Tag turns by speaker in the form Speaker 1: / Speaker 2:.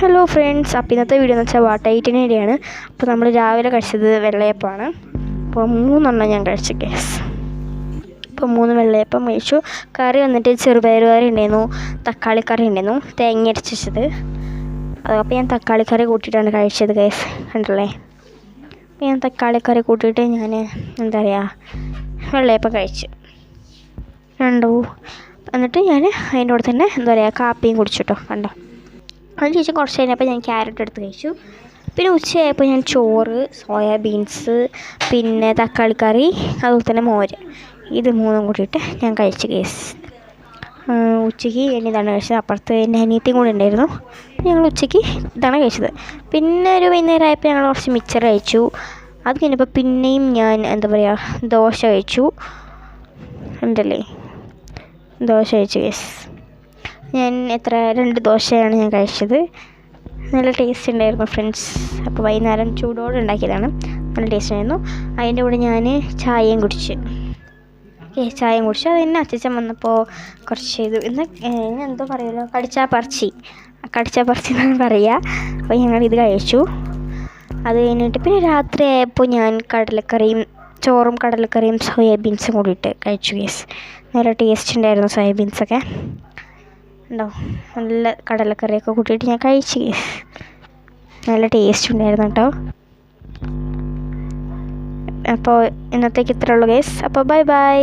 Speaker 1: Hello friends, അപ്പോൾ ഇന്നത്തെ video എന്ന് വെച്ചാൽ വാട്ടൈറ്റിനേടെയാണ്. അപ്പോൾ നമ്മൾ രാവിലെ കഴിച്ചത് വെള്ളയപ്പമാണ്. അപ്പോൾ 3 ഞാൻ കഴിച്ചു ഗൈസ്. അപ്പോൾ 3 വെള്ളയപ്പം കഴിച്ചു. കറി വന്നിട്ട് ചെറുപയർ കറി ഉണ്ടായിരുന്നു, തക്കാളി കറി ഉണ്ടായിരുന്നു, തേങ്ങ അരച്ചത്. അപ്പോൾ ഞാൻ തക്കാളി കറി കൂട്ടിയിട്ടാണ് കഴിച്ചത് ഗൈസ്, കണ്ടല്ലേ. അപ്പോൾ ഞാൻ തക്കാളി കറി കൂട്ടിയിട്ട് ഞാൻ എന്താ പറയുക വെള്ളയപ്പം കഴിച്ചു കണ്ടോ. എന്നിട്ട് ഞാൻ അതിൻ്റെ കൂടെ തന്നെ എന്താ പറയുക കാപ്പിയും കുടിച്ചിട്ടോ കണ്ടോ. അതിനുശേഷം കുറച്ച് കഴിഞ്ഞപ്പോൾ ഞാൻ ക്യാരറ്റ് എടുത്ത് കഴിച്ചു. പിന്നെ ഉച്ചയായപ്പോൾ ഞാൻ ചോറ്, സോയാബീൻസ്, പിന്നെ തക്കാളി കറി, അതുപോലെ തന്നെ മോര്, ഇത് 3 കൂട്ടിയിട്ട് ഞാൻ കഴിച്ചു കേസ്. ഉച്ചയ്ക്ക് ഇതാണ് കഴിച്ചത്. അപ്പുറത്ത് എൻ്റെ അനിയത്തിയും കൂടെ ഉണ്ടായിരുന്നു. ഞങ്ങൾ ഉച്ചയ്ക്ക് ഇതാണ് കഴിച്ചത്. പിന്നെ ഒരു വൈകുന്നേരം ആയപ്പോൾ ഞങ്ങൾ കുറച്ച് മിച്ചർ കഴിച്ചു. അത് കഴിഞ്ഞപ്പോൾ പിന്നെയും ഞാൻ എന്താ പറയുക ദോശ കഴിച്ചു ഉണ്ടല്ലേ. ദോശ കഴിച്ചു കേസ്. ഞാൻ 2 ദോശയാണ് ഞാൻ കഴിച്ചത്. നല്ല ടേസ്റ്റ് ഉണ്ടായിരുന്നു ഫ്രണ്ട്സ്. അപ്പോൾ വൈകുന്നേരം ചൂടോടെ ഉണ്ടാക്കിയതാണ്, നല്ല ടേസ്റ്റ് ഉണ്ടായിരുന്നു. അതിൻ്റെ കൂടെ ഞാൻ ചായയും കുടിച്ച്. ചായയും കുടിച്ചു. അത് തന്നെ അച്ഛൻ വന്നപ്പോൾ കുറച്ച് ഇത് എന്തോ പറയുമല്ലോ, കടിച്ചാപ്പറച്ചി എന്നാണ് പറയുക. അപ്പോൾ ഞങ്ങളിത് കഴിച്ചു. അത് കഴിഞ്ഞിട്ട് പിന്നെ രാത്രി ആയപ്പോൾ ഞാൻ ചോറും കടലക്കറിയും സോയാബീൻസും കൂടിയിട്ട് കഴിച്ചു കേസ്. നല്ല ടേസ്റ്റ് ഉണ്ടായിരുന്നു സോയാബീൻസൊക്കെ ഉണ്ടോ. നല്ല കടലക്കറിയൊക്കെ കൂട്ടിയിട്ട് ഞാൻ കഴിച്ചു കേസ്. നല്ല ടേസ്റ്റ് ഉണ്ടായിരുന്നു കേട്ടോ. അപ്പോൾ ഇന്നത്തേക്ക് ഇത്രേ ഉള്ളൂ കേസ്. അപ്പോൾ ബൈ.